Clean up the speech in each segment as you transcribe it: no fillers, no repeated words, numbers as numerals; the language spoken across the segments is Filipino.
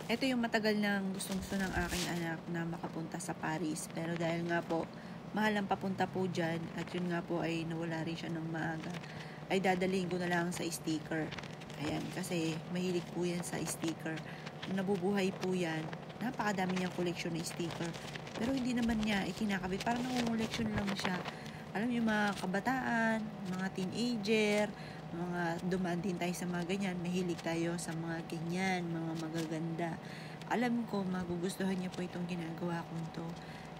Ito yung matagal nang gustong-gusto ng aking anak na makapunta sa Paris. Pero dahil nga po, mahal ang papunta po dyan at yun nga po ay nawala rin siya ng maaga, ay dadalhin ko na lang sa sticker. Ayan, kasi mahilig po yan sa sticker. Nung nabubuhay po yan, napakadami niyang koleksyon na sticker. Pero hindi naman niya ikinakabit. Parang nangungoleksyon lang siya. Alam yung mga kabataan, mga teenager, mga dumaan din tayo sa mga ganyan, mahilig tayo sa mga ganyan, mga magaganda. Alam ko, magugustuhan niya po itong ginagawa kong to.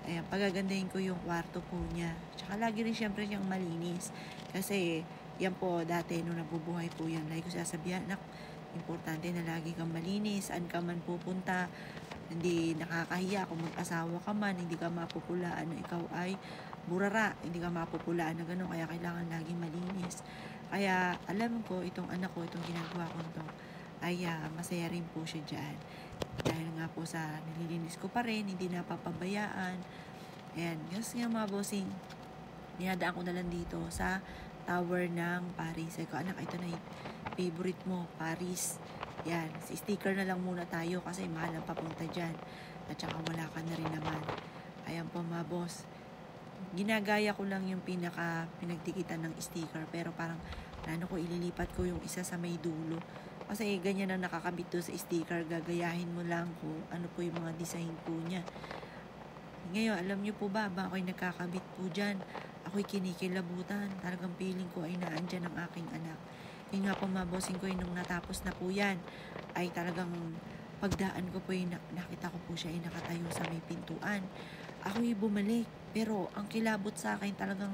Ayan, pagagandahin ko yung kwarto po niya. Tsaka lagi rin syempre siyang malinis. Kasi, yan po, dati nung nabubuhay po yan, lagi ko sasabihan, nak, importante na lagi kang malinis, saan ka man pupunta, hindi nakakahiya kung mag-asawa ka man, hindi ka mapupulaan na ikaw ay burara, hindi ka mapupulaan na gano'n, kaya kailangan laging malinis. Kaya alam ko, itong anak ko, itong ginagawa ko to, ay masaya rin po siya dyan. Dahil nga po sa nililinis ko pa rin, hindi napapabayaan. Ayan, kasi nga mga bossing, dinadaan ko na lang dito sa tower ng Paris. Sabi ko, anak, ito na yung favorite mo, Paris. Yan, sticker na lang muna tayo kasi mahal ang papunta dyan. At saka wala ka na rin naman. Ayan po mga boss. Ginagaya ko lang yung pinagdikitan ng sticker. Pero parang, ko ililipat ko yung isa sa may dulo. Kasi ganyan na nakakabit doon sa sticker. Gagayahin mo lang kung ano po yung mga design po niya. Ngayon, alam niyo po ba ako'y nagkakabit po dyan? Ako'y kinikilabutan. Talagang feeling ko ay naandyan ang aking anak. Yung nga po mabossing ko nung natapos na po yan, ay talagang pagdaan ko po yung nakita ko po siya ay nakatayo sa may pintuan. Ako'y bumalik. Pero ang kilabot sa akin talagang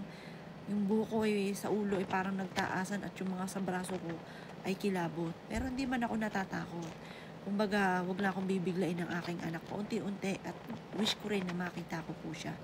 yung buko ay sa ulo ay parang nagtaasan at yung mga sa braso ko ay kilabot. Pero hindi man ako natatakot. Kumbaga, wag na akong bibiglain ng aking anak paunti-unti at wish ko rin na makita ko po siya.